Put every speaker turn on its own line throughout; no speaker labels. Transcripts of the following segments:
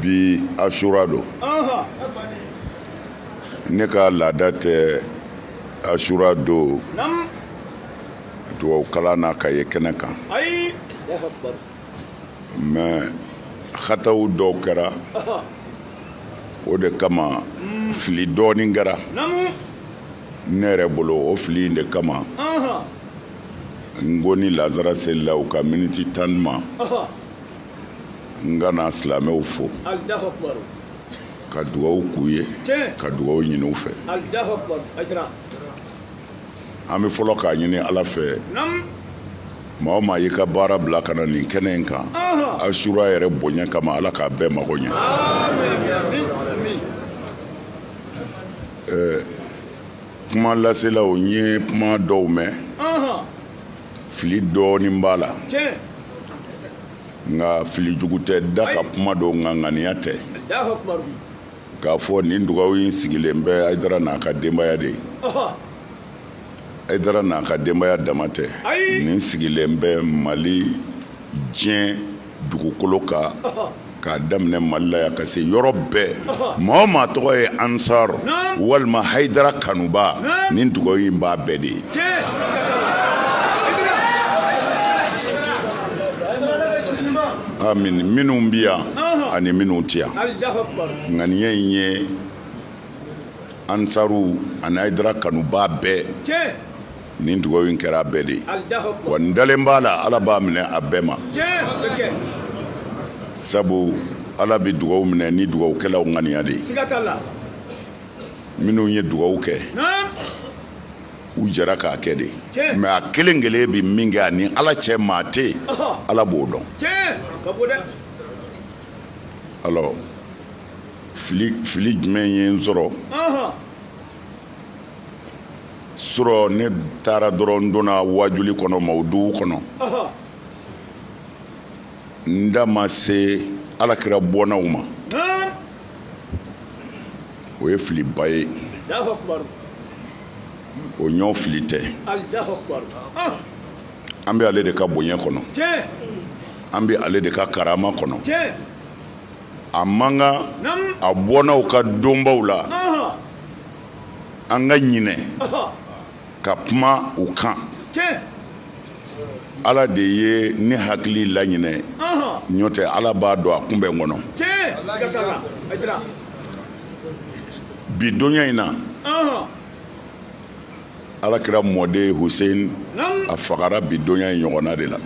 bi Ashura do ne ka laada tɛ Ashura do duwawu kalan na ka ye kɛnɛ kan mais khataw dɔw kɛra o de kama fili dɔɔni kɛra ne yɛrɛ bolo o fili in de kama n ko ni lazara selila u ka miniti 10 ma n ka na silamɛw fo ka dugawu k'u ye ka dugawu ɲini u fɛ an bɛ fɔlɔ k'a ɲini Ala fɛ maa o maa y'i ka baara bila ka na nin kɛnɛ in kan Ashura yɛrɛ bonya kama Ala k'a bɛɛ mago ɲɛ kuma laselaw n ye kuma dɔw mɛn fili dɔɔni b'a la nka fili jugu tɛ da ka kuma dɔw ŋaŋaniya tɛ k'a fɔ nin dugawu in sigilen bɛ Hayidara n'a ka denbaya de ye Hayidara n'a ka denbaya dama tɛ nin sigilen bɛ Mali diɲɛ dugukolo kan k'a daminɛ Mali la yan ka se yɔrɔ bɛɛ maa o maa tɔgɔ ye Ansar walima Hayidara kanuba nin dugawu in b'a bɛɛ de ye amin minnu bi yan ani minnu tɛ yan ŋaniya in ye Ansaru ani Hayidara kanuba bɛɛ nin dugawu in kɛra a bɛɛ de ye wa n dalen b'a la Ala b'a minɛ a bɛɛ ma sabu Ala bɛ dugawu minɛ ni dugawukɛlaw ŋaniya de ye minnu ye dugawu kɛ u jɛra k'a kɛ de mais a kelen kelen bɛ min kɛ ani Ala cɛ maa tɛ yen Ala b'o dɔn alors fili jumɛn ye n sɔrɔ surɔ ne taara dɔrɔn donna wajuli kɔnɔ mawuduw kɔnɔ n da ma se Alakira bɔnnaw ma o ye filiba ye o ɲɔ fili tɛ an bɛ ale de ka bonya kɔnɔ an bɛ ale de ka karama kɔnɔ a man kan a bɔnnaw ka donbaw la an ka ɲinɛ ka kuma u kan Ala de ye ne hakili laɲinɛ ɲɔ tɛ Ala b'a dɔn a kunbɛn kɔnɔ bi donya in na Alakira mɔden Hussein a fagara bi donya in ɲɔgɔnna de la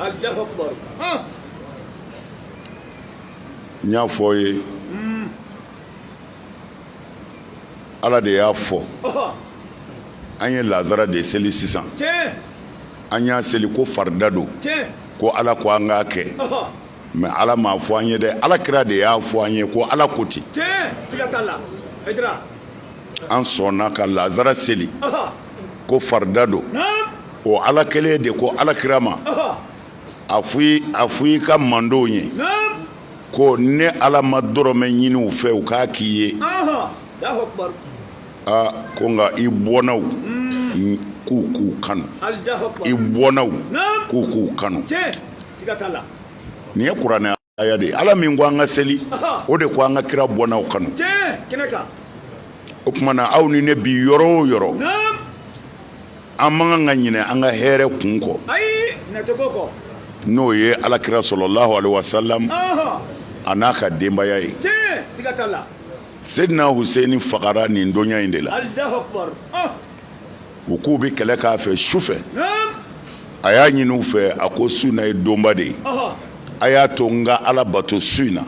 n y'a fɔ ye Ala de y'a fɔ an ye lazara de seli sisan an y'a seli ko farida don ko Ala ko an k'a kɛ mais Ala m'a fɔ an ye dɛ Alakira de y'a fɔ an ye ko Ala ko ten an sɔnna ka lazara seli ko farida don o Ala kelen de ko Alakira ma a fɔ i ka mandow ye ko ne Ala ma dɔrɔmɛ ɲini u fɛ u k'a k'i ye ko nka i bɔnnaw k'u kanu i bɔnnaw k'u kanu nin ye kuranɛ aya de ye Ala min ko an ka seli o de ko an ka kira bɔnnaw kanu o tuma na aw ni ne bi yɔrɔ o yɔrɔ an man kan ka ɲinɛ an ka hɛrɛ kun kɔ n'o ye Alakira sɔlɔlahu alaihi wasallam a n'a ka denbaya ye Seydina Hussein fagara nin donya in de la u k'u bɛ kɛlɛ k'a fɛ su fɛ a y'a ɲini u fɛ a ko su in na ye donba de ye a y'a to n ka Ala bato su in na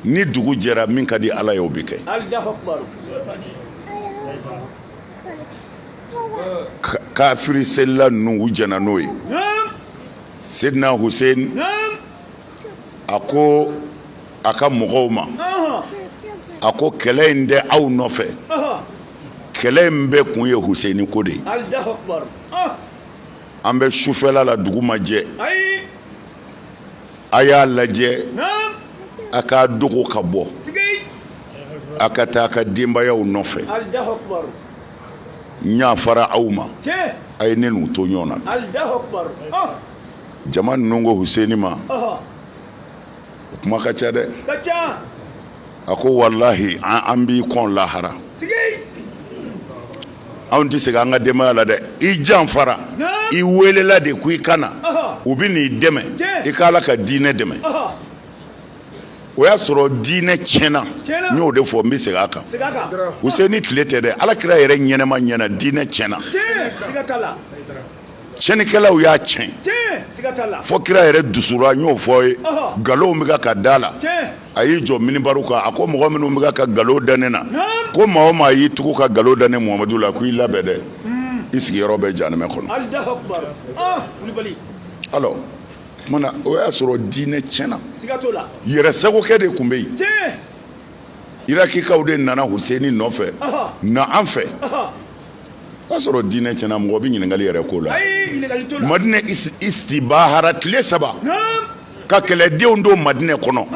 ni dugu jɛra min ka di Ala ye o bɛ kɛ kafiri selila ninnu u jɛna n'o ye Seydina Hussein a ko a ka mɔgɔw ma a ko kɛlɛ in tɛ aw nɔfɛ kɛlɛ in bɛɛ kun ye Huseini ko de ye an bɛ sufɛla la dugu ma jɛ a y'a lajɛ a k'a dogo ka bɔ a ka taa a ka denbayaw nɔfɛ n y'a fara aw ma a ye ne n'u to ɲɔgɔn na jama ninnu ko Huseini ma o kuma ka ca dɛ ako wallahi an b'i kɔn lahara anw tɛ se an ka denbaya la dɛ I janfara I welela de ko I kana u bɛ n'i dɛmɛ I ka Ala ka diinɛ dɛmɛ o y'a sɔrɔ diinɛ tiɲɛna n y'o de fɔ n bɛ segin a kan Huseni tile tɛ dɛ Alakira yɛrɛ ɲɛnama ɲɛna diinɛ tiɲɛna tiɲɛnikɛlaw y'a tiɲɛ fo kira yɛrɛ dusura n y'o fɔ ye nkalonw bɛ ka da la a y'i jɔ minibaru kan a ko mɔgɔ minnu bɛ ka nkalon da ne na ko maa o maa y'i tugu ka nkalon da ne Muhamadu la ko I labɛn dɛ I sigiyɔrɔ bɛ jahanɛmɛ kɔnɔ alors mana o y'a sɔrɔ diinɛ tiɲɛna yɛrɛsagokɛ de tun bɛ yen Irakikaw de nana Huseni nɔfɛ na an fɛ o y'a sɔrɔ diinɛ tiɲɛna mɔgɔ bɛ ɲininkali yɛrɛ ko la Madinɛ istibahara tile 3 ka kɛlɛdenw don Madinɛ kɔnɔ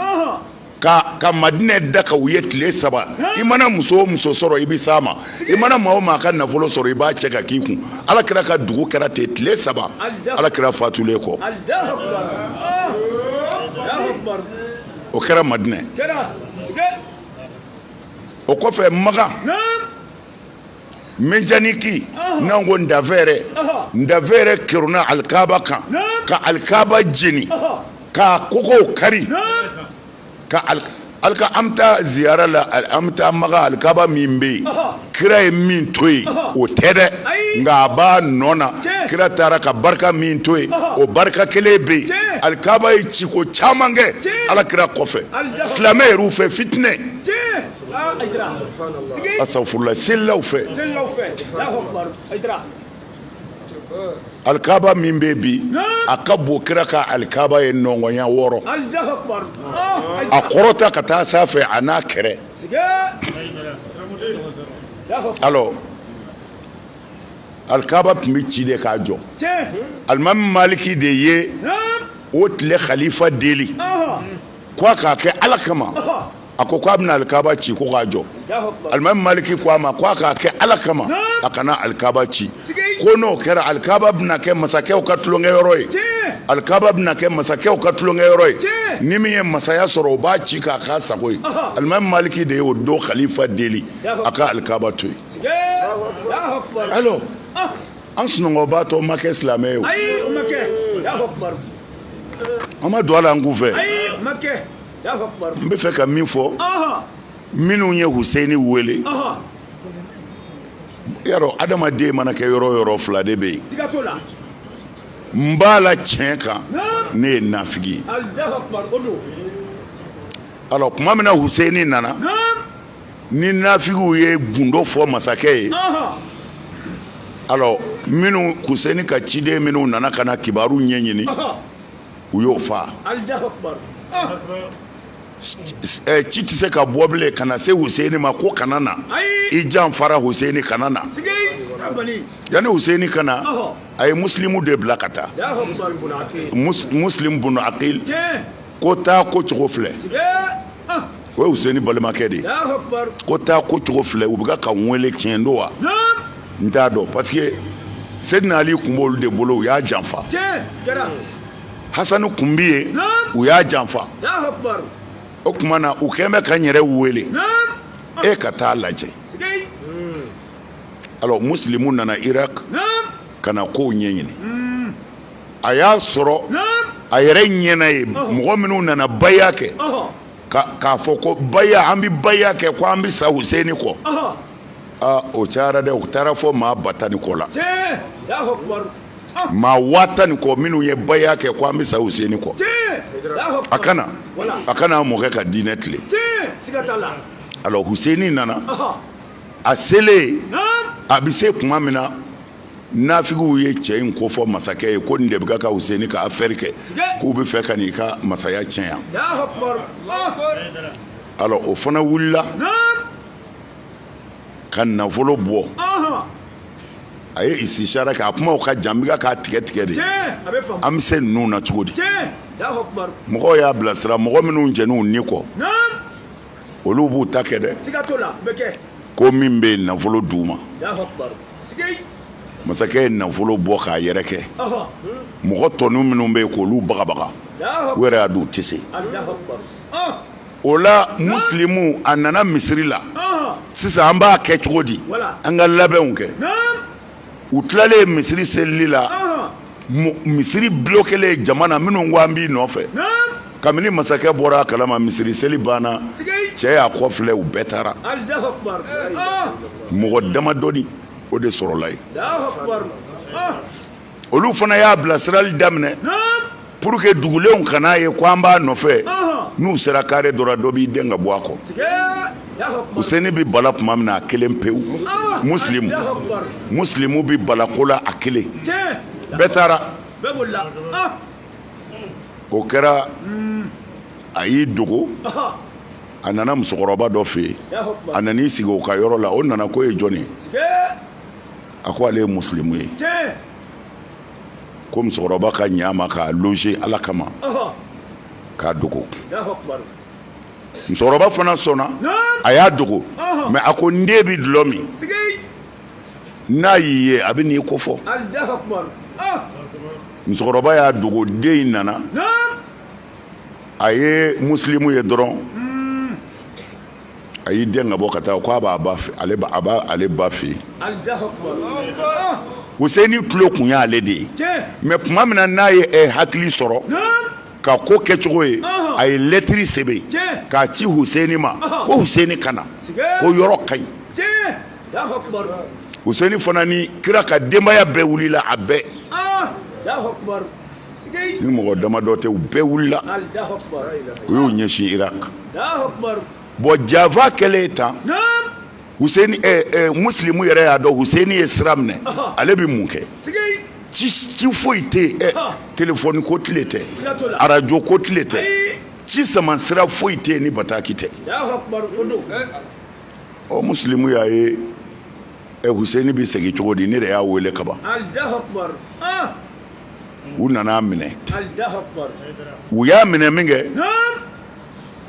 ka Madinɛ daka u ye tile 3 I mana muso o muso sɔrɔ I bɛ s'a ma I mana maa o maa ka nafolo sɔrɔ I b'a cɛ ka k'i kun Alakira ka dugu kɛra ten tile 3 Alakira fatulen kɔ o kɛra Madinɛ o kɔfɛ Magan Menjaniki n'an ko Ndafɛrɛ keruna Alikaba kan ka Alikaba jeni ka kokow kari ka alika an bɛ taa ziyara la an bɛ taa Magan Alikaba min bɛ yen kira ye min to yen o tɛ dɛ nka a b'a nɔ na kira taara ka barika min to yen o barika kelen bɛ yen Alikaba ye ciko caman kɛ Alakira kɔfɛ silamɛ yɛrɛw fɛ fitinɛ asafurula selilaw fɛ Alikaba min bɛ bi a ka bon kira ka Alikaba ye nɔngɔnya 6 a kɔrɔta ka taa sanfɛ a n'a kɛrɛ alors Alikaba tun bɛ ci de k'a jɔ Alimami Maliki de ye o tile khalifa deli ko a k'a kɛ Ala kama a ko k'a bɛna Alikaba ci ko k'a jɔ Alimami Maliki ko a ma ko a k'a kɛ Ala kama a kana Alikaba ci ko n'o kɛra Alikaba bɛna kɛ masakɛw ka tulonkɛyɔrɔ ye Alikaba bɛna kɛ masakɛw ka tulonkɛyɔrɔ ye ni min ye masaya sɔrɔ o b'a ci k'a k'a sago ye Alimami Maliki de ye o don khalifa deli a ka Alikaba to yen alors an sunɔgɔbatɔ ma kɛ silamɛ ye o an ma don a la an k'u fɛ n bɛ fɛ ka min fɔ minnu ye Huseni wele yarɔ adamaden mana kɛ yɔrɔ o yɔrɔ 2 de bɛ yen n b'a la tiɲɛ kan ne ye nafigi ye alors tuma min na Huseni nana ni nafigiw ye gundo fɔ masakɛ ye alors minnu Huseni ka ciden minnu nana ka na kibaru ɲɛɲini u y'o fa ci tɛ se ka bɔ bilen ka na se Huseni ma ko kana na I janfara Huseni kana na yanni Huseni kana a ye muslimu de bila ka taa Muslim bunu Aqil ko taa ko cogo filɛ o ye Huseni balimakɛ de ye ko taa ko cogo filɛ u bɛ ka n wele tiɲɛ don wa n t'a dɔn parce que Seydina Ali kun b'olu de bolo u y'a janfa Hasani kun bɛ yen u y'a janfa o tuma na u kɛn bɛ ka n yɛrɛ wele e ka taa lajɛ alors muslimu nana Irak ka na kow ɲɛɲini a y'a sɔrɔ a yɛrɛ ɲɛna ye mɔgɔ minnu nana baya kɛ k'a fɔ ko baya an bɛ baya kɛ ko an bɛ sa Huseni kɔ o cayara dɛ u taara fɔ maa 10 kɔ la maa 10 kɔ minnu ye baya kɛ ko an bɛ sa Huseni kɔ a kana mɔkɛ ka diinɛ tile alors Huseni nana a selen a bɛ se tuma min na nafigiw ye cɛ in ko fɔ masakɛ ye ko nin de bɛ ka Huseni ka affaire kɛ k'u bɛ fɛ ka n'i ka masaya tiɲɛ yan alors o fana wulila ka nafolo bɔ a ye isishara kɛ a kumaw ka jan n bɛ k'a tigɛ de an bɛ se ninnu na cogo di mɔgɔw y'a bilasira mɔgɔ minnu jɛn'u ni kɔ olu b'u ta kɛ dɛ ko min bɛ nafolo d'u ma masakɛ ye nafolo bɔ k'a yɛrɛ kɛ mɔgɔ tɔnu minnu bɛ yen k'olu bagabaga u yɛrɛ y'a dɔn u tɛ se ola muslimu anana misiri la sisan an b'a kɛ cogo di an ka labɛnw kɛ u tilalen misiri selili la misiri bloquelen jamana minnu ko an b'i nɔfɛ kabini masakɛ bɔra a kalama misiri seli banna cɛ y'a kɔfilɛ u bɛɛ taara mɔgɔ damadɔni o de sɔrɔla yen olu fana y'a bilasirali daminɛ pour que dugulenw kana ye ko an b'a nɔfɛ n'u sera kare dɔrɔn dɔ b'i den ka bɔ a kɔ Useni bi bala tuma min na a kelen pewu muslimu bi bala ko la a kelen bɛɛ taara o kɛra a y'i dogo a nana musokɔrɔba dɔ fɛ yen a nan'i sigi o ka yɔrɔ la o nana ko ye jɔnni a ko ale ye muslimu ye ko musokɔrɔba ka ɲa ma k'a loger ala kama k'a dogo musokɔrɔba fana sɔnna a y'a dogo mais a ko n den bi dulɔ min n'a y'i ye a bɛ n'i kofɔ musokɔrɔba y'a dogo den in nana a ye muslimu ye dɔrɔn a y'i den ka bɔ ka taa ko a b'a ba fɛ ale ba fɛ Useni tulo kun y'ale de ye mais tuma min na n'a ye hakili sɔrɔ ka ko kɛcogo ye a ye lɛtiri sɛbɛn k'a ci Useni ma ko Useni kana ko yɔrɔ ka ɲi Useni fana ni kira ka denbaya bɛɛ wulila a bɛɛ ni mɔgɔ damadɔ tɛ u bɛɛ wulila u y'u ɲɛsin Irak bon Java kɛlen tan Useni muslimu yɛrɛ y'a dɔn Useni ye sira minɛ ale bɛ mun kɛ ci foyi tɛ téléphone ko tile tɛ arajo ko tile tɛ ci sama sira foyi tɛ ni bataki tɛ o muslimu y'a ye Useni bɛ segin cogo di ne de y'a wele ka ban u nana minɛ u y'a minɛ min kɛ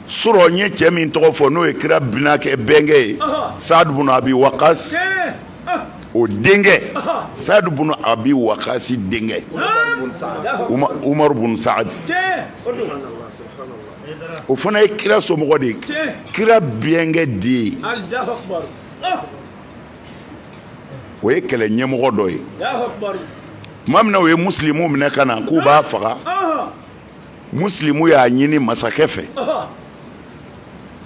sɔrɔ n ye cɛ min tɔgɔ fɔ n'o ye kira binakɛ bɛnkɛ ye Saad bin Abi Waqas o denkɛ Saad bin Abi Waqas denkɛ Umar bin Saad o fana ye kira somɔgɔ de ye kira bɛnkɛ de ye o ye kɛlɛ ɲɛmɔgɔ dɔ ye tuma min na o ye muslimu minɛ ka na k'u b'a faga muslimu y'a ɲini masakɛ fɛ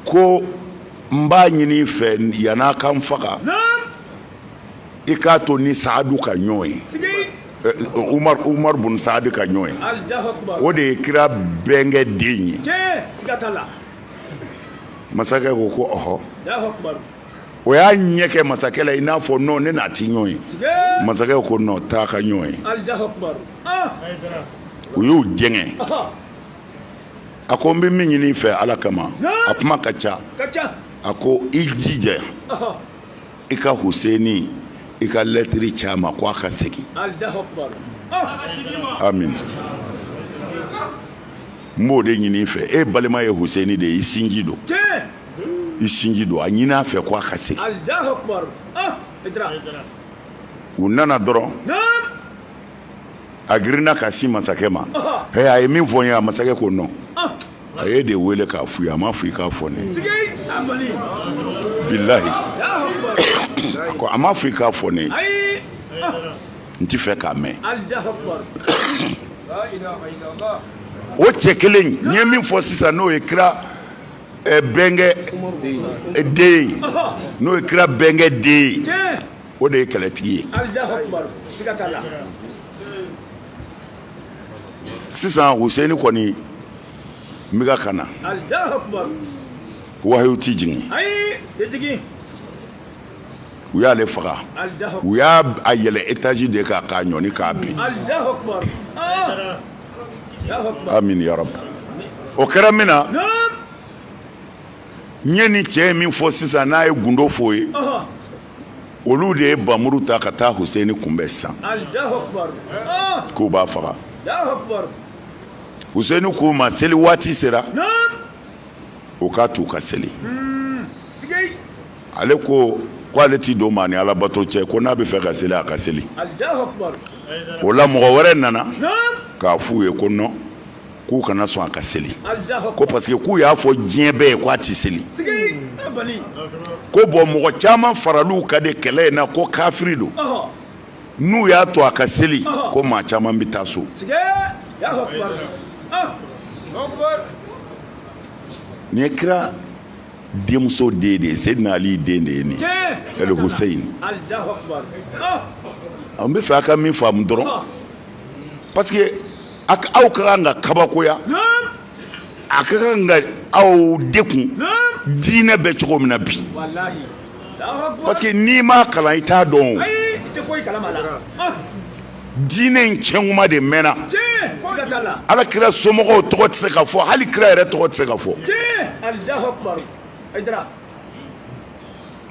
ko n b'a ɲini fɛ yan'a ka n faga i k'a to ni Saadu ka ɲɔgɔn ye Umar bin Saad ka ɲɔgɔn ye o de ye kira bɛnkɛ den ye masakɛ ko ɔhɔ o y'a ɲɛ kɛ masakɛ la i n'a fɔ non ne n'a ti ɲɔgɔn ye masakɛ ko non taa ka ɲɔgɔn ye u y'u jɛngɛ a ko n bɛ min ɲini fɛ ala kama a kuma ka ca a ko i jija i ka Useni i ka lɛtiri ci a ma ko a ka segin amin n b'o de ɲini fɛ e balima ye Useni de ye i sinji don a ɲini a fɛ ko a ka segin u nana dɔrɔn a girinna ka si masakɛ ma a ye min fɔ n ye a masakɛ ko non a ye de wele k'a f'u ye a ma fɔ i k'a fɔ ne bilahi a ma fɔ i k'a fɔ ne n tɛ fɛ k'a mɛn o cɛ kelen n ye min fɔ sisan n'o ye kira bɛnkɛ den ye n'o ye kira bɛnkɛ den ye o de ye kɛlɛtigi ye sisan Useni kɔni n bɛ ka kana wahayu ti jigin u y'ale faga u y'a yɛlɛ étage de kan k'a ɲɔni k'a bin amin ya rabi o kɛra min na n ye ni cɛ min fɔ sisan n'a ye gundo f'o ye olu de ye bamuru ta ka taa Useni kunbɛn sisan k'u b'a faga Useni k'u ma seli waati sera o k'a t'u ka seli ale ko ale t'i don maa ni alabato cɛ ko n'a bɛ fɛ ka seli a ka seli o la mɔgɔ wɛrɛ nana k'a f'u ye ko non k'u kana sɔn a ka seli ko parce que k'u y'a fɔ diɲɛ bɛɛ ye k'a ti seli ko bon mɔgɔ caman faral'u ka de kɛlɛ in na ko kafiri don n'u y'a to a ka seli ko maa caman bɛ taa so nin ye kira denmuso den de ye Seydina Ali den de ye nin El Hussein an bɛ fɛ a ka min faamu dɔrɔn parce que aw ka kan ka kabakoya a ka kan ka aw dekun diinɛ bɛ cogo min na bi parce que n'i ma kalan i t'a dɔn diinɛ in tiɲɛkuma de mɛnna ala kira somɔgɔw tɔgɔ tɛ se ka fɔ hali kira yɛrɛ tɔgɔ tɛ se ka fɔ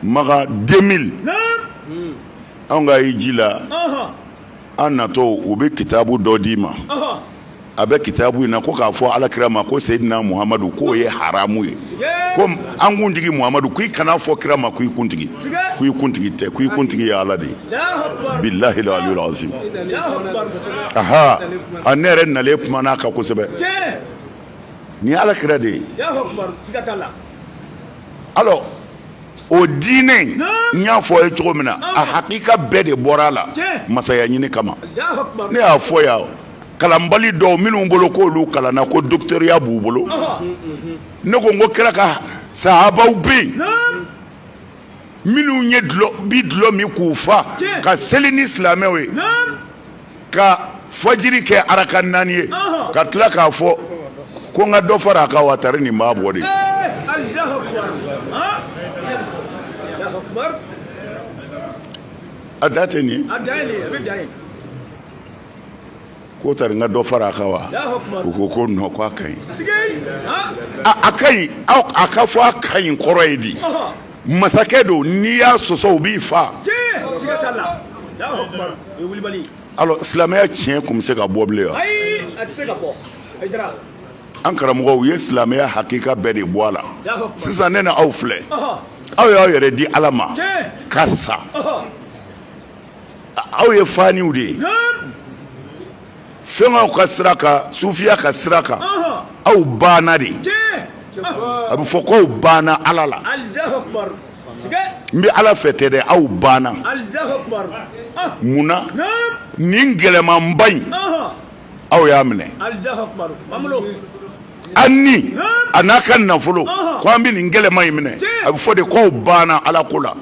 maga 2000 anw ka hiji la an natɔ u bɛ kitabu dɔ d'i ma a bɛ kitabu in na ko k'a fɔ ala kira ma ko Seydina Muhamadu k'o ye haramu ye ko an kuntigi Muhamadu k'i kana fɔ kira ma k'i kuntigi tɛ k'i kuntigi ye ala de ye billahi al-aliyul azim aha a ne yɛrɛ nalen kuma n'a kan kosɛbɛ ni ala kira de ye alors o diinɛ n y'a fɔ ye cogo min na a hakika bɛɛ de bɔra a la masaya ɲini kama ne y'a fɔ yan kalanbali dɔw minnu bolo k'olu kalanna ko docteuriya b'u bolo ne ko n ko kira ka sahabaw bɛ yen minnu ye bi dulɔ min k'u fa ka seli ni silamɛw ye ka fajiri kɛ araka 4 ye ka tila k'a fɔ ko n ka dɔ fara a ka watari nin b'a bɔ de a da tɛ nin ye ko tari n ka dɔ fara a kan wa u ko non ko a ka ɲi a ka ɲi a ka fɔ a ka ɲi kɔrɔ ye di masakɛ don n'i y'a sɔsɔ u b'i fa alors silamɛya tiɲɛ tun bɛ se ka bɔ bilen wa an karamɔgɔw u ye silamɛya hakika bɛɛ de bɔ a la sisan ne na aw filɛ aw y'aw yɛrɛ di ala ma ka sa aw ye faniw de ye fɛnw ka sira kan sufiya ka sira kan aw banna de a bɛ fɔ k'aw banna ala la n bɛ ala fɛ tɛ dɛ aw banna munna nin gɛlɛmanba in aw y'a minɛ an ni a n'a ka nafolo ko an bɛ nin gɛlɛman in minɛ a bɛ fɔ de k'aw banna ala ko la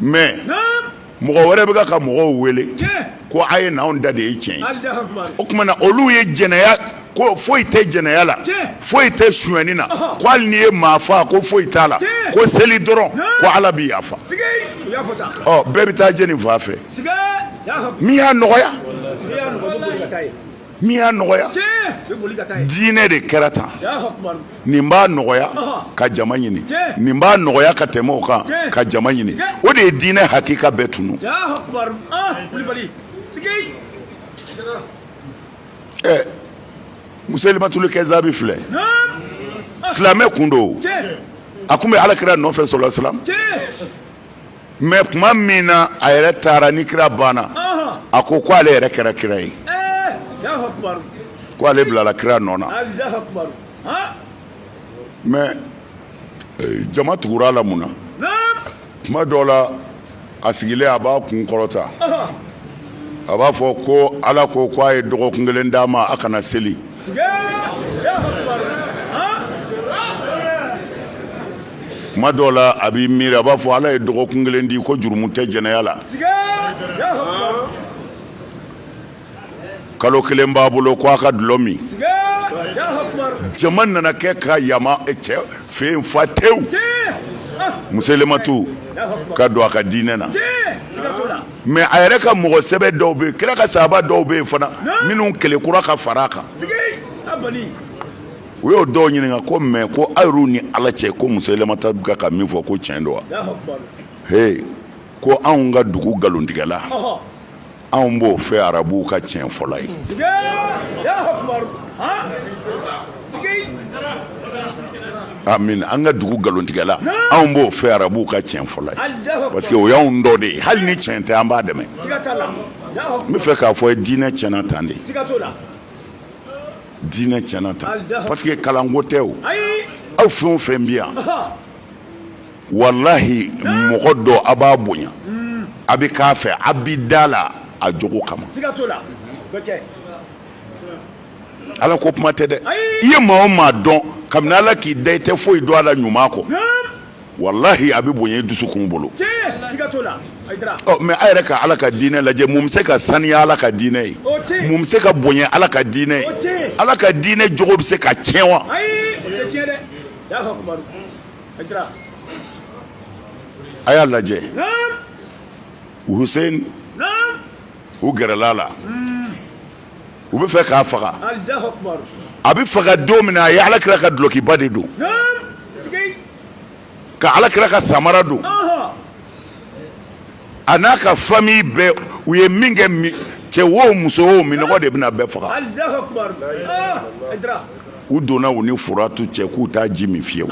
mais mɔgɔ wɛrɛ bɛ ka mɔgɔw wele ko a ye n'anw da de ye tiɲɛ o tuma na olu ye jɛnɛya ko foyi tɛ jɛnɛya la foyi tɛ suɲɛni na ko hali n'i ye maa fa ko foyi t'a la ko seli dɔrɔn ko ala b'i yafa ɔ bɛɛ bɛ taa jɛ nin fa fɛ min y'a nɔgɔya min y'a nɔgɔya diinɛ de kɛra tan nin b'a nɔgɔya ka jama ɲini nin b'a nɔgɔya ka tɛmɛ o kan ka jama ɲini o de ye diinɛ hakika bɛɛ tunu Musailimatu Kazzabi filɛ silamɛ kun don a kun bɛ alakira nɔfɛ sallallahu alaihi wasallam mais kuma min na a yɛrɛ taara ni kira banna a ko ale yɛrɛ kɛra kira ye ko ale bilala kira nɔ na mais jama tugura la mun na kuma dɔw la a sigilen a b'a kun kɔrɔta a b'a fɔ ko ala ko k'a ye dɔgɔkun kelen d'a ma a kana seli kuma dɔw la a b'i miiri a b'a fɔ ala ye dɔgɔkun kelen di ko jurumu tɛ jɛnɛya la kalo kelen b'a bolo ko a ka dulɔ min jama nana kɛ ka yama cɛ fɛ yen fa tewu Musailimatu ka don a ka diinɛ na mais a yɛrɛ ka mɔgɔ sɛbɛ dɔw bɛ yen kira ka sahaba dɔw bɛ yen fana minnu kelekura ka fara a kan u y'o dɔw ɲininka ko mais ko aw y'u ni ala cɛ ko Musailimatu bɛ ka min fɔ ko tiɲɛ don wa hey ko anw ka dugu nkalontigɛla anw b'o fɛ arabuw ka tiɲɛ fɔla ye amin an ka dugu nkalontigɛla anw b'o fɛ arabuw ka tiɲɛ fɔla ye parce que o y'anw dɔ de ye hali ni tiɲɛ tɛ an b'a dɛmɛ n bɛ fɛ k'a fɔ diinɛ tiɲɛna tan de diinɛ tiɲɛna tan parce que kalanko tɛ o aw fɛn o fɛn bɛ yan walahi mɔgɔ dɔ a b'a bonya a bɛ k'a fɛ a bɛ da la a jogo kama ala ko kuma tɛ dɛ i ye maa o maa dɔn kabini ala k'i da i tɛ foyi dɔn a la ɲuman kɔ walahi a bɛ bonya i dusukun bolo mɛ a yɛrɛ ka ala ka diinɛ lajɛ mun bɛ se ka saniya ala ka diinɛ ye mun bɛ se ka bonya ala ka diinɛ ye ala ka diinɛ jogo bɛ se ka tiɲɛ wa a y'a lajɛ Hussein u gɛrɛla la u bɛ fɛ k'a faga a bɛ faga don min na a ye alakira ka dulokiba de don ka alakira ka samara don a n'a ka famille bɛɛ u ye min kɛ cɛ wo muso wo minɔgɔ de bɛna bɛɛ faga u donna u ni furatu cɛ k'u t'a ji min fiyewu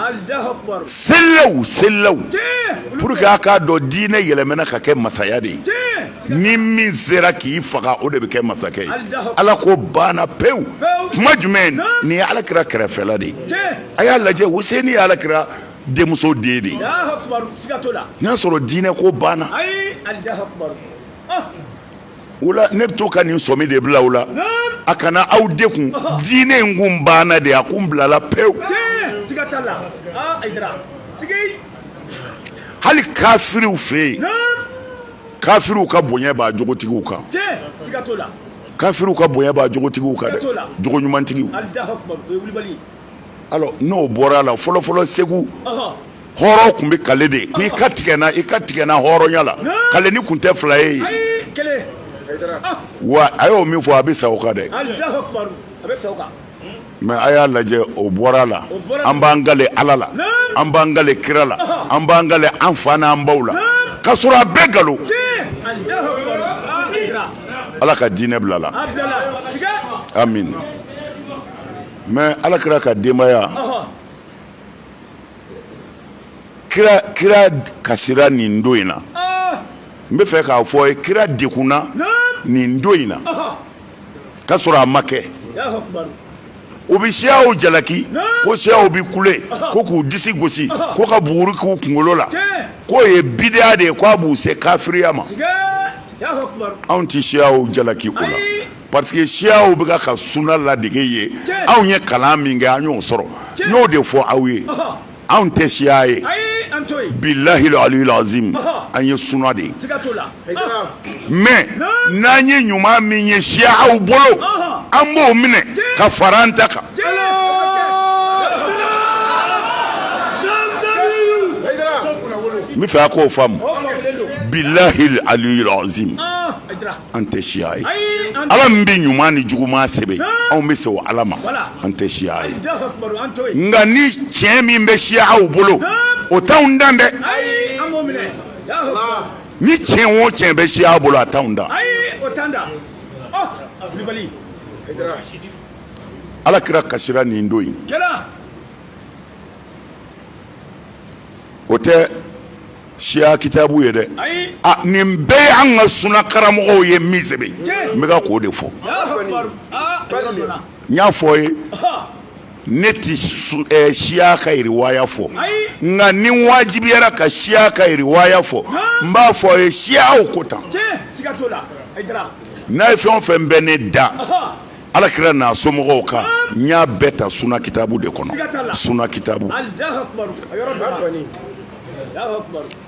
selilaw pour que a k'a dɔn diinɛ yɛlɛmana ka kɛ masaya de ye ni min sera k'i faga o de bɛ kɛ masakɛ ye ala ko banna pewu kuma jumɛn nin ye alakira kɛrɛfɛla de ye a y'a lajɛ Hussein ye alakira denmuso den de ye n'a sɔrɔ diinɛ ko banna o la ne bɛ to ka nin sɔmi de bila o la a kana aw dekun diinɛ in kun banna de a kun bilala pewu hali kafiriw fɛ yen kafiriw ka bonya b'a jogotigiw kan kafiriw ka bonya b'a jogotigiw kan dɛ jogo ɲumantigiw alors n'o bɔra la fɔlɔfɔlɔ Segu hɔrɔn kun bɛ kale de ko i ka tigɛ n na hɔrɔnya la kale ni kun tɛ fila ye wa a y'o min fɔ a bɛ sa o kan dɛ mɛ a y'a lajɛ o bɔra la an b'an gale ala la an b'an gale kira la an b'an gale an fa n'an baw la ka sɔrɔ a bɛɛ galo ala ka diinɛ bila la amin mɛ alakira ka denbaya kira kasira nin don in na n bɛ fɛ k'a fɔ ye kira dekunna nin don in na k'a sɔrɔ a ma kɛ u bɛ siyaw jalaki ko siyaw bɛ kule ko k'u disi gosi ko ka buguri k'u kunkolo la k'o ye bidiya de ye k'a b'u se kafiriya ma anw tɛ siyaw jalaki o la parce que siyaw bɛ ka suna ladege ye anw ye kalan min kɛ an y'o sɔrɔ n y'o de fɔ aw ye anw tɛ siya ye billahi aliyul azim an ye suna de ye mais n'an ye ɲuman min ye siya aw bolo an b'o minɛ ka fara an ta kan n bɛ fɛ a k'o faamu billahi aliyul azim an tɛ siya ye ala min bɛ ɲuman ni juguman sɛbɛn anw bɛ se o ala ma an tɛ siya ye nka ni tiɲɛ min bɛ siya aw bolo o t'anw dan dɛ ni tiɲɛ o tiɲɛ bɛ siya aw bolo a t'anw dan ala kira kasira nin don in o tɛ siya kitabu ye dɛ nin bɛɛ ye an ka suna karamɔgɔw ye min sɛbɛn n bɛ ka k'o de fɔ n y'a fɔ ye ne ti siya ka riwaya fɔ nka ni wajibiyara ka siya ka riwaya fɔ n b'a fɔ ye siyaw ko tan n'a ye fɛn o fɛn bɛ ne da alakira n'a somɔgɔw kan n y'a bɛɛ ta suna kitabu de kɔnɔ suna kitabu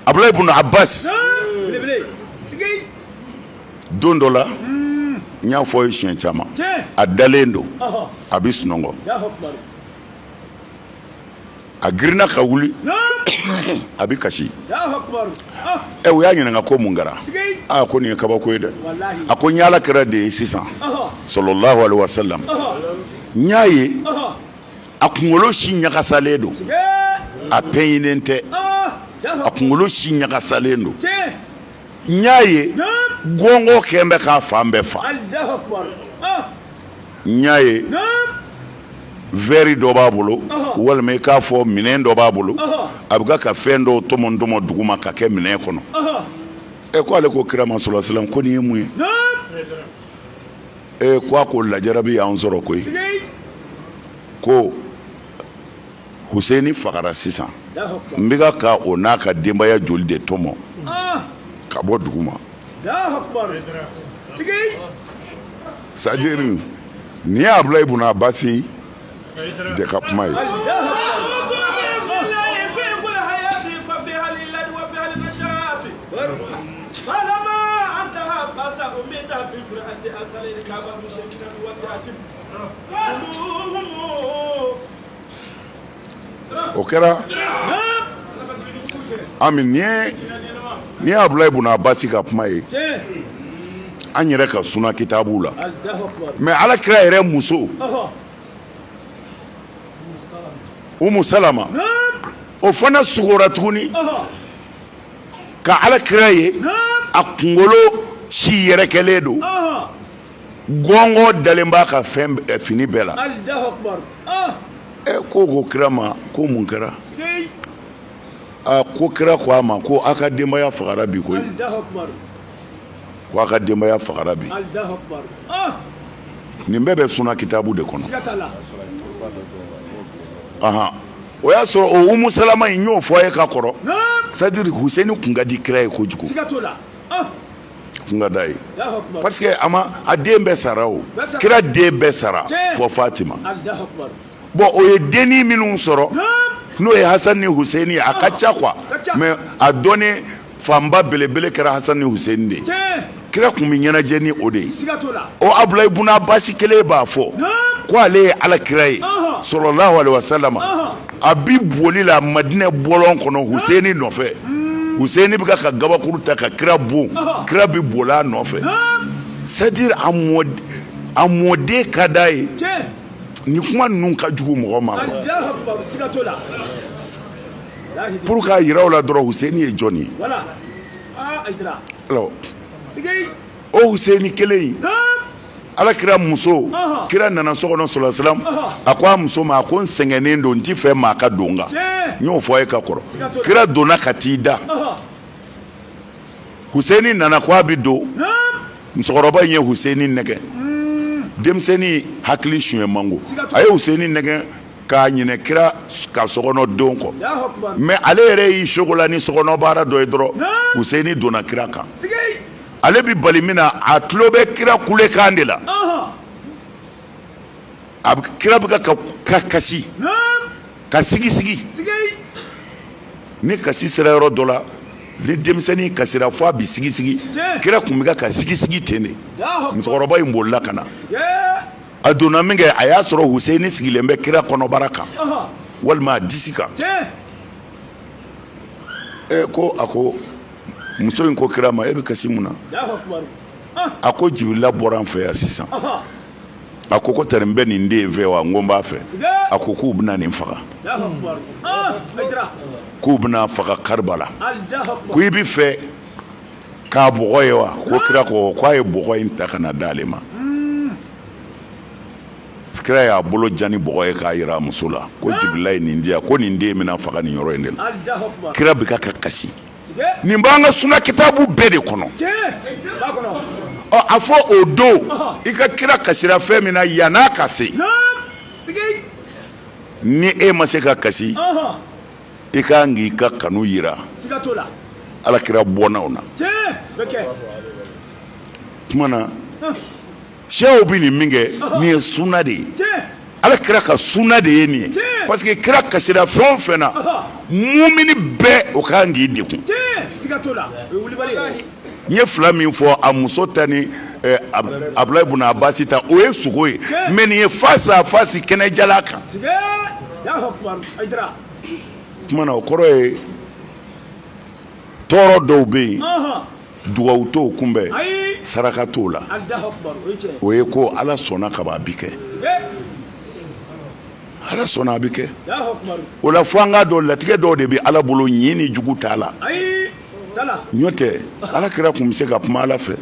Abdulahi ibn Abbas don dɔ la n y'a fɔ ye siɲɛ caman a dalen don a bɛ sunɔgɔ a girinna ka wuli a bɛ kasi u y'a ɲininka ko mun kɛra ko nin ye kabako ye dɛ a ko n ye alakira de ye sisan sallallahu alaihi wasallam n y'a ye a kunkolo si ɲagasalen don a pɛɲinen tɛ a kunkolo si ɲagasalen don n y'a ye gɔngɔ kɛn bɛ k'a fan bɛɛ fa n y'a ye vɛri dɔ b'a bolo walima i k'a fɔ minɛn dɔ b'a bolo a bɛ ka fɛn dɔw tɔmɔ duguma ka kɛ minɛn kɔnɔ ko ale ko kira ma sallallahu alaihi wasallam ko nin ye mun ye ko a ko lajarabi y'an sɔrɔ koyi ko Huseini fagara sisan n bɛ ka o n'a ka denbaya joli de tɔmɔ ka bɔ dugu ma c'est-à-dire ni Abdulaye ibn Abbas de ka kuma ye o kɛra ami ni ye Abdulaye ibn Abbas ka kuma ye an yɛrɛ ka suna kitabu la mais Alakira yɛrɛ muso Umu Salama o fana sugora tuguni ka Alakira ye a kunkolo si yɛrɛ kɛlen don gɔngɔ dalen b'a ka fini bɛɛ la ko kira ma ko mun kɛra ko kira ko a ma ko a ka denbaya fagara bi koyi ko a ka denbaya fagara bi nin bɛɛ bɛ suna kitabu de kɔnɔ o y'a sɔrɔ o Umu Salama in y'o fɔ a ye ka kɔrɔ c'est-à-dire Huseini kun ka di kira ye kojugu kun ka d'a ye parce que a den bɛɛ sara o kira den bɛɛ sara fɔ Fatima bon o ye denni minnu sɔrɔ n'o ye Hasan ni Huseini a ka ca quoi mais a dɔnni fanba belebele kɛra Hasan ni Huseini de kira kun bɛ ɲɛnajɛ ni o de ye o Abdulaye ibn Abbas kelen b'a fɔ ko ale ye Alakira ye sallallahu alaihi wasallam a bi boli la Madinɛ bɔlɔn kɔnɔ Huseini nɔfɛ Huseini bɛ ka gabakuru ta ka kira bon kira bi boli a nɔfɛ c'est-à-dire a mɔden ka d'a ye ni kuma ninnu ka jugu mɔgɔ ma pour k'a yira o la dɔrɔn Huseini ye jɔn ye alors o Huseini kelen in Alakira muso kira nana so kɔnɔ sallallahu alaihi wasallam a ko a muso ma a ko n sɛgɛnnen don n t'i fɛ maa ka don n kan n y'o fɔ a ye ka kɔrɔ kira donna ka t'i da Huseini nana ko a bɛ don musokɔrɔba in ye Huseini nɛgɛ denmisɛnnin hakili suɲɛ mango a ye Huseini nɛgɛ k'a ɲinɛ kira ka sokɔnɔ don kɔ mais ale yɛrɛ y'i sogola ni sokɔnɔ baara dɔ ye dɔrɔn Huseini donna kira kan ale bi bali min na a tulo bɛ kira kulekan de la kira bɛ ka kasi ka sigi ni kasi sera yɔrɔ dɔ la ni denmisɛnnin kasira fɔ a bi sigi kira kun bɛ ka sigi ten de musokɔrɔba in bolila ka na a donna min kɛ a y'a sɔrɔ Huseini sigilen bɛ kira kɔnɔbara kan walima a disi kan ko a ko muso in ko kira ma e bɛ kasi mun na a ko Jibirila bɔra an fɛ yan sisan a ko tari n bɛ nin den in fɛ wa n ko n b'a fɛ a ko k'u bɛna nin faga k'u bɛna faga Karibala ko i bɛ fɛ k'a bɔgɔ ye wa ko kira ko k'a ye bɔgɔ in ta ka na d'ale ma kira y'a bolo jan ni bɔgɔ ye k'a yira a muso la ko Jibirila ye nin di yan ko nin den bɛna faga nin yɔrɔ in de la kira bɛ ka kasi nin b'an ka suna kitabu bɛɛ de kɔnɔ a fɔ o don i ka kira kasira fɛn min na yan'a ka se ni e ma se ka kasi i kan k'i ka kanu yira Alakira bɔnnaw na tuma na sew bɛ nin min kɛ nin ye suna de ye Alakira ka suna de ye nin ye parce que kira kasira fɛn o fɛn na mumini bɛɛ o kan k'i degun n ye fila min fɔ a muso ta ni Abdulaye ibn Abbas ta o ye sogo ye mais nin ye face à face kɛnɛjala kan tuma na o kɔrɔ ye tɔɔrɔ dɔw bɛ yen dugawu t'o kunbɛn saraka t'o la o ye ko Ala sɔnna ka ban a bi kɛ Ala sɔnna a bi kɛ o la fo an k'a dɔn latigɛ dɔw de bɛ Ala bolo ɲin ni jugu t'a la n'o tɛ Alakira kun bɛ se ka kuma Ala fɛ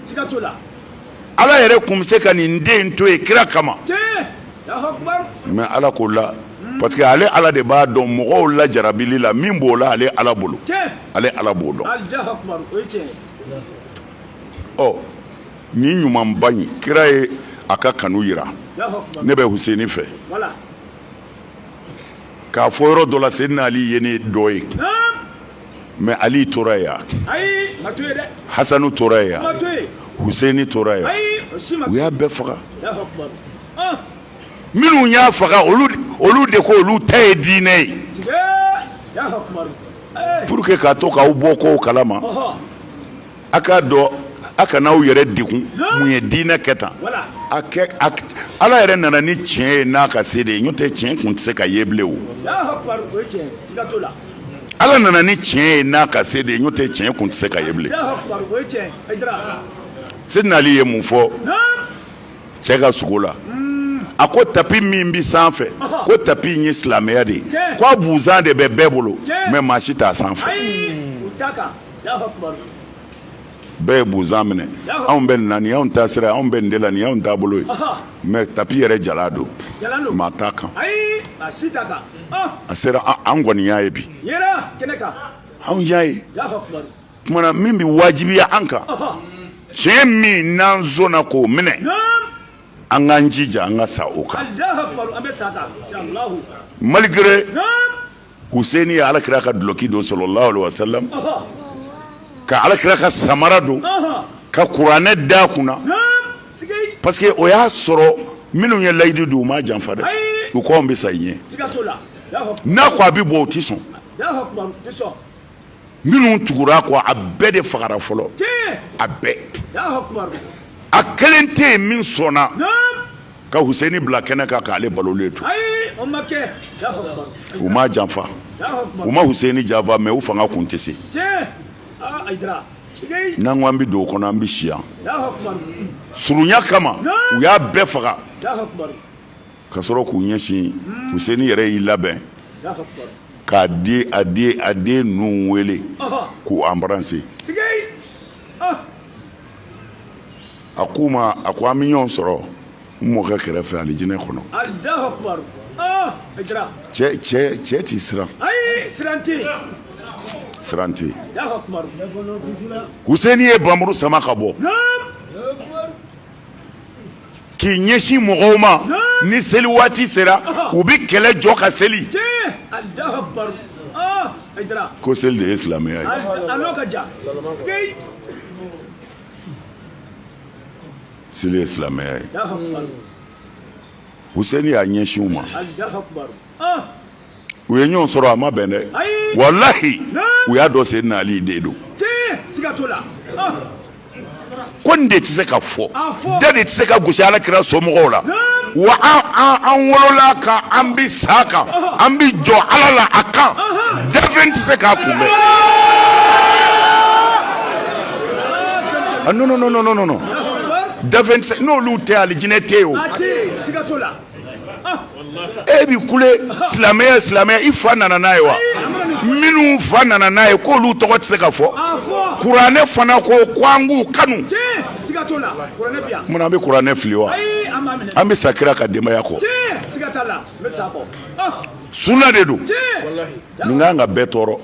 Ala yɛrɛ kun bɛ se ka nin den to yen kira kama mais Ala k'o la parce que ale Ala de b'a dɔn mɔgɔw la jarabili la min b'o la ale Ala bolo ale Ala b'o dɔn ni ɲuman ba in kira ye a ka kanu yira ne bɛ Huseni fɛ k'a fɔ yɔrɔ dɔ la Seydina Ali ye ne dɔ ye mais Ali tora yen Hasanu tora yen Huseni tora yen u y'a bɛɛ faga minnu y'a faga olu de ko olu ta ye diinɛ ye pour que k'a to k'aw bɔ kow kalama a k'a dɔn a kana aw yɛrɛ degun mun ye diinɛ kɛ tan Ala yɛrɛ nana ni tiɲɛ ye n'a ka se de ye n'o tɛ tiɲɛ kun tɛ se ka ye bilen o Ala nana ni tiɲɛ ye n'a ka se de ye n'o tɛ tiɲɛ kun tɛ se ka ye bilen Seydina Ali ye mun fɔ cɛ ka sogo la a ko tapi min bi sanfɛ ko tapi in ye silamɛya de ye ko a buzan de bɛ bɛɛ bolo mais maa si t'a sanfɛ bɛɛ ye buzan minɛ anw bɛ nin na nin y'anw ta sira anw bɛ nin de la nin y'anw taabolo ye mais tapi yɛrɛ jala don maa t'a kan a sera an kɔni y'a ye bi anw y'a ye tumana min bi wajibiya an kan tiɲɛ min n'an sɔnna k'o minɛ an k'an jija an ka sa o kan malgré Huseni ye Alakira ka duloki don sallallahu alaihi wasallam ka Alakira ka samara don ka kuranɛ da kunna parce que o y'a sɔrɔ minnu ye layidu don u ma janfa dɛ u k'anw bɛ sa ɲɛ n'a ko a bɛ bɔ o tɛ sɔn minnu tugura kɔ a bɛɛ de fagara fɔlɔ a bɛɛ a kelen tɛ yen min sɔnna ka Huseni bila kɛnɛ kan k'ale balolen to u ma janfa u ma Huseni janfa mais u fanga kun tɛ se n'an ko an bɛ don o kɔnɔ an bɛ si yan surunya kama u y'a bɛɛ faga ka sɔrɔ k'u ɲɛsin Huseni yɛrɛ y'i labɛn k'a den ninnu wele k'u embrasser a k'u ma a ko an bɛ ɲɔgɔn sɔrɔ n mɔkɛ kɛrɛfɛ alijinɛ kɔnɔ cɛ t'i siran siran tɛ Huseni ye bamuru sama ka bɔ k'i ɲɛsin mɔgɔw ma ni seli waati sera u bɛ kɛlɛ jɔ ka seli ko seli de ye silamɛya ye seli ye silamɛya ye Huseni y'a ɲɛsin u ma u ye ɲɔgɔn sɔrɔ a ma bɛn dɛ walahi u y'a dɔn Seydina Ali de don ko nin de tɛ se ka fɔ da de tɛ se ka gosi Alakira somɔgɔw la wa an wolola kan an bɛ sa kan an bɛ jɔ Ala la a kan dafɛn tɛ se k'a kunbɛn non dafɛn tɛ se n'olu tɛ alijinɛ tɛ yen o e bi kule silamɛya i fa nana n'a ye wa minnu fa nana n'a ye k'olu tɔgɔ tɛ se ka fɔ kuranɛ fana ko an k'u kanu mun an bɛ kuranɛ fili wa an bɛ sa kira ka denbaya kɔ sunna de don nin kan ka bɛɛ tɔɔrɔ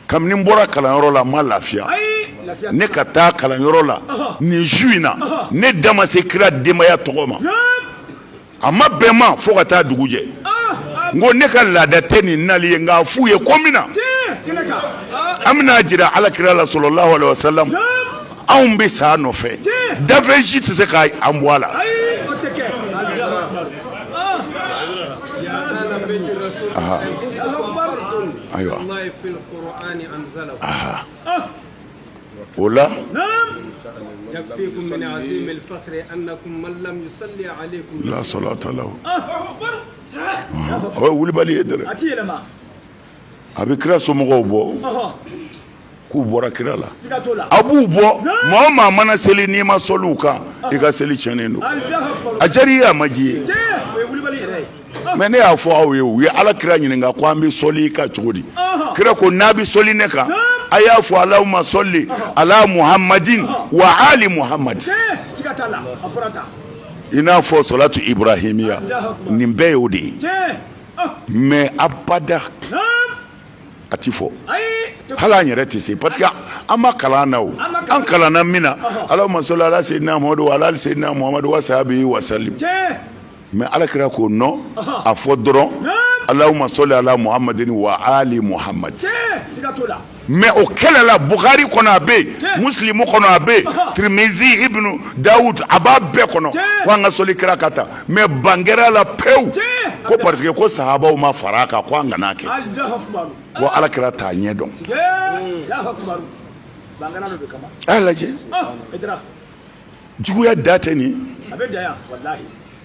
kabini n bɔra kalanyɔrɔ la n ma lafiya ne ka taa kalanyɔrɔ la nin su in na ne da ma se kira denbaya tɔgɔ ma a ma bɛn ma fo ka taa dugu jɛ n ko ne ka laada tɛ nin nali ye nka f'u ye ko min na an bɛna jira Alakira la sallallahu alaihi wasallam anw bɛ sa nɔfɛ dafɛn si tɛ se k'an bɔ a la ayiwa o la
يكفيكم من عظيم الفخر أنكم من لم يصلي عليكم
لا صلاة له wuli bali ye dɛrɛ a bɛ kira somɔgɔw bɔ k'u bɔra kira la a b'u bɔ maa o maa mana seli n'i ma sɔli u kan i ka seli tiɲɛnen don a diyara i ye a ma di ye mais ne y'a fɔ aw ye u ye Alakira ɲininka ko an bɛ sɔli i kan cogo di kira ko n'a bɛ sɔli ne kan a y'a fɔ Allahumma sɔli ala Muhammadin wa ali Muhammad i n'a fɔ salatu Ibrahimiya nin bɛɛ y'o de ye mais abada a ti fɔ hala an yɛrɛ tɛ se parce que an ma kalan na o an kalanna min na Allahumma salli ala sayyidina Muhammad wa ala ali sayyidina Muhammad wa sahbihi wa sallim mais alakira ko non a fɔ dɔrɔn Allahumma salli ala Muhammadin wa ali Muhammad mais o kɛlɛ la Bukhari kɔnɔ a bɛ yen Muslim kɔnɔ a bɛ yen Tirmizi Ibn Dawud a b'a bɛɛ kɔnɔ ko an ka sɔli kira ka taa mais bangera la pewu ko parce que ko sahabaw ma fara a kan ko an kana kɛ ko alakira t'a ɲɛ dɔn a lajɛ juguya da tɛ nin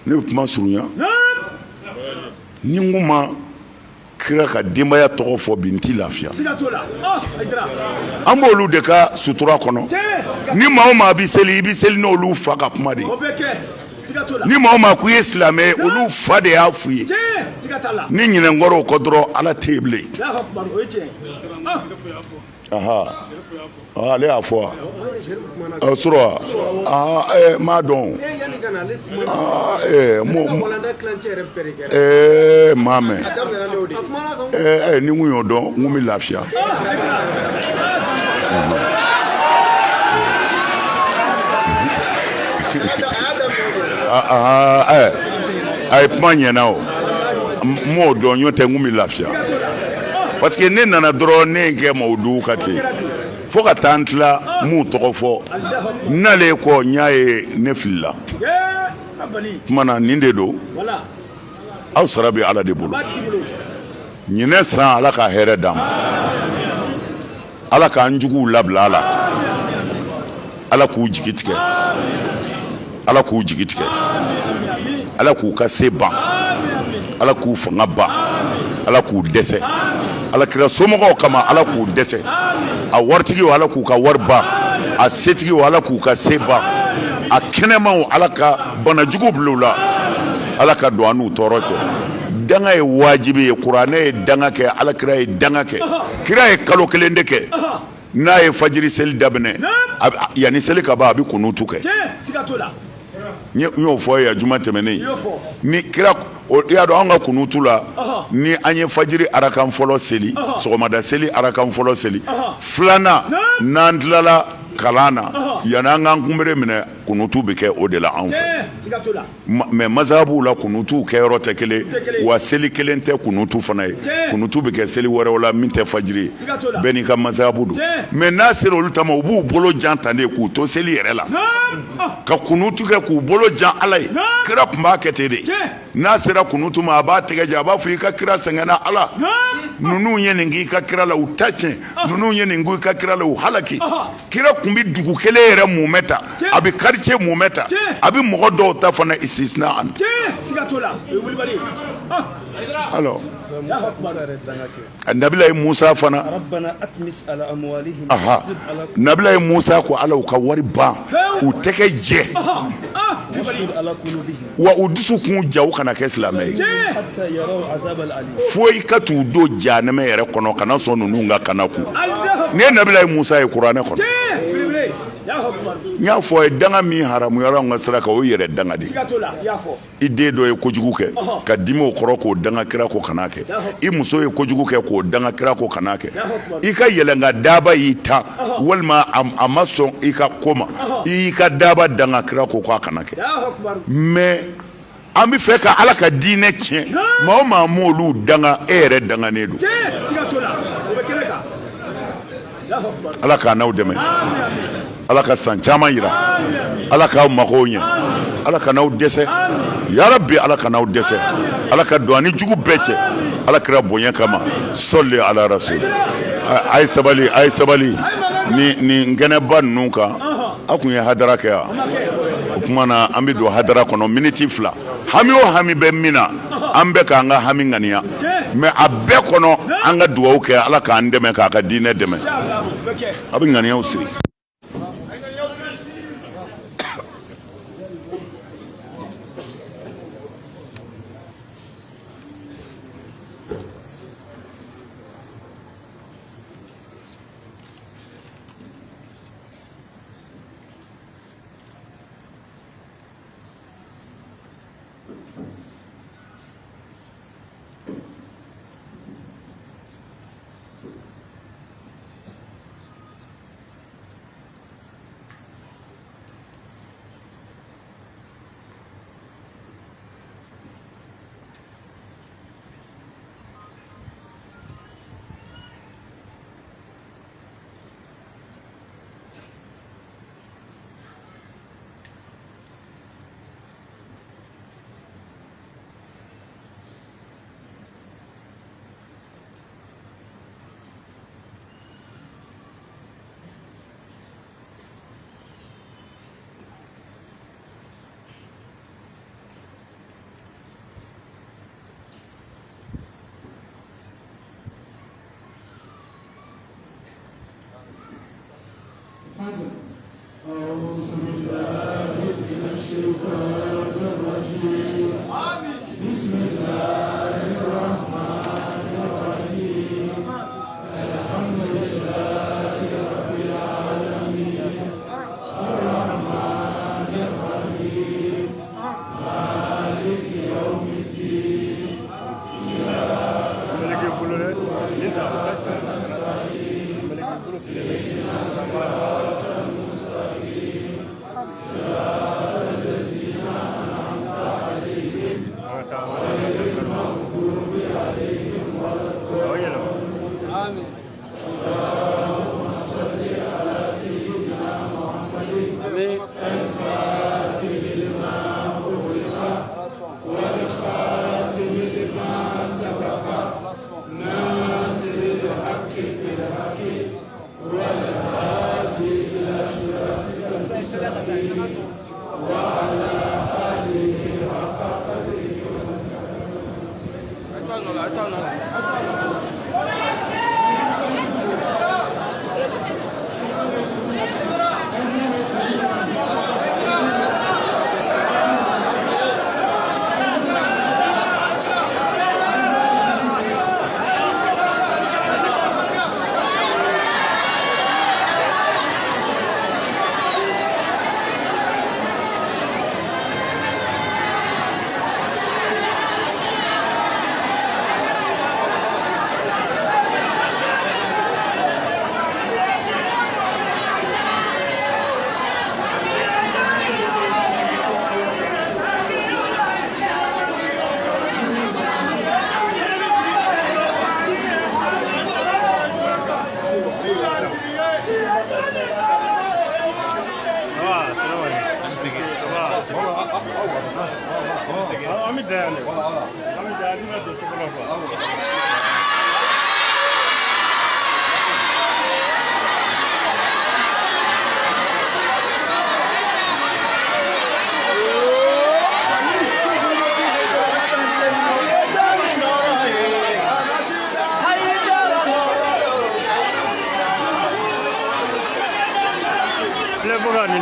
ne bɛ kuma surunya ni n ko ma kira ka denbaya tɔgɔ fɔ bi n t'i lafiya an b'olu de ka sutura kɔnɔ ni maa o maa bɛ seli i bɛ seli n'olu fa ka kuma de ye ni maa o maa k'i ye silamɛ ye olu fa de y'a f'u ye ni ɲinɛnkɔrɔw kɔ dɔrɔn ala tɛ yen bilen ale y'a fɔ wa sɔrɔ wa m'a dɔn m'a mɛn ni n kun y'o dɔn n kun bɛ lafiya a ye kuma ɲɛna o n m'o dɔn n'o tɛ n kun bɛ lafiya parce que ne nana dɔrɔn ne ye kɛ Mawudu ka ten fo ka taa n tila mun tɔgɔ fɔ n'ale kɔ n y'a ye ne filila kuma na nin de don aw sara bɛ ala de bolo ɲinɛ san ala ka hɛrɛ d'an ma ala k'an juguw labila a la ala k'u jigi tigɛ ala k'u jigi tigɛ ala k'u ka se ban ala k'u fanga ban ala k'u dɛsɛ ala kira somɔgɔw kama ala k'u dɛsɛ a waritigiw ala k'u ka wari ban a setigiw ala k'u ka se ban a kɛnɛmaw ala ka banajugu bila u la ala ka don an n'u tɔɔrɔ cɛ danga ye wajibi ye kuranɛ ye danga kɛ ala kira ye danga kɛ kira ye kalo kelen de kɛ n'a ye fajiri seli daminɛ yanni seli ka ban a bɛ kunutu kɛ n y'o fɔ ye juma tɛmɛnen ni kira i y'a dɔn an ka kunutu la ni an ye fajiri arakan fɔlɔ seli sɔgɔmada seli arakan fɔlɔ seli filanan n'an tilala kalan na yanni an k'an kunbere minɛ kunutu bɛ kɛ o de la an fɛ mais mazabuw la kunutu kɛyɔrɔ tɛ kelen wa seli kelen tɛ kunutu fana ye kunutu bɛ kɛ seli wɛrɛw la min tɛ fajiri ye bɛɛ n'i ka mazabu don mais n'a sera olu ta ma u b'u bolo jan tan de k'u to seli yɛrɛ la ka kunutu kɛ k'u bolo jan ala ye kira tun b'a kɛ ten de n'a sera kunutu ma a b'a tɛgɛ jan a b'a fɔ i ka kira sɛgɛnna ala ninnu ye nin k'i ka kira la u ta tiɲɛ ninnu ye nin k'i ka kira la u halaki kira tun bɛ dugu kelen yɛrɛ mumɛ ta a bɛ quartier mumɛ ta a bɛ mɔgɔ dɔw ta fana istisna an alors nabila ye Musa fana nabila ye Musa ko ala u ka wari ban u tɛgɛ jɛ wa u dusu kun ja u kana kɛ silamɛ ye fo i ka t'u don jahanama yɛrɛ kɔnɔ kana sɔn ninnu ka kana ku ni ye nabila ye Musa ye kuranɛ kɔnɔ n y'a fɔ a ye danga min haramuyara an ka sira kan o yɛrɛ danga de i den dɔ ye kojugu kɛ ka dimi o kɔrɔ k'o danga kira ko kana kɛ i muso ye kojugu kɛ k'o danga kira ko kana kɛ i ka yɛlɛnka daba y'i ta walima a ma sɔn i ka ko ma i y'i ka daba danga kira ko k'a kana kɛ mais an bɛ fɛ ka ala ka diinɛ tiɲɛ maa o maa m'olu danga e yɛrɛ danganen don ala k'a n'aw dɛmɛ ala ka san caman yira ala k'aw magow ɲɛ ala ka n'aw dɛsɛ yarabi ala ka n'aw dɛsɛ ala ka don ani jugu bɛɛ cɛ ala kira bonya kama sɔli ala rasul a ye sabali ni nkɛnɛba ninnu kan a kun ye hadara kɛ yan o tuma na an bɛ don hadara kɔnɔ miniti 2 hami o hami bɛ min na an bɛ k'an ka hami ŋaniya mais a bɛɛ kɔnɔ an ka dugawu kɛ ala k'an dɛmɛ k'a ka diinɛ dɛmɛ a bɛ ŋaniyaw siri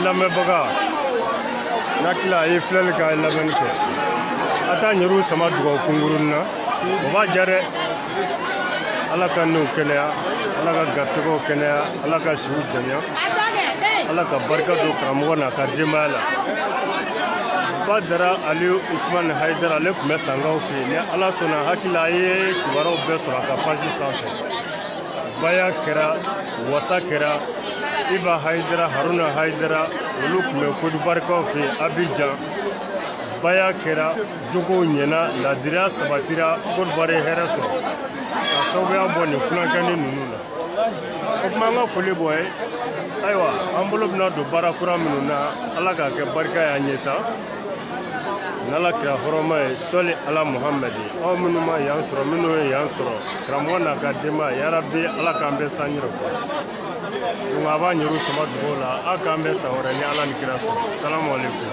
lamɛnbaga n'a tila a ye filɛli kɛ a ye lamɛnni kɛ a t'a ɲɛru sama dugawu kunkurunin na o b'a diya dɛ ala ka n'o kɛnɛya ala ka garisɛgɛw kɛnɛya ala ka siw janya ala ka barika don karamɔgɔ n'a ka denbaya la Badara Aliyu Usmani Hayidara ale tun bɛ Sangaw fɛ yen ni ala sɔnna hakili a ye kibaruyaw bɛɛ sɔrɔ a ka page sanfɛ baya kɛra wasa kɛra Iba Hayidara Haruna Hayidara olu tun bɛ Côte d'Ivoire fɛ Abidjan baya kɛra jogow ɲɛna ladiriya sabatira Côte d'Ivoire ye hɛrɛ sɔrɔ ka sababuya bɔ nin fulankɛni ninnu na o tuma an ka foli bɔ ye ayiwa an bolo bɛna don baara kura minnu na ala k'a kɛ barika y'an ye sa n'ala kira hɔrɔma ye sɔli ala Muhamɛd aw minnu ma yan sɔrɔ minnu ye yan sɔrɔ karamɔgɔ n'a ka denbaya yarabi ala k'an bɛ san yɛrɛ kɔ donc a b'a ɲɛru sama dugawu la a k'an bɛ san wɛrɛ ni ala ni kira sɔrɔ salamu aleykum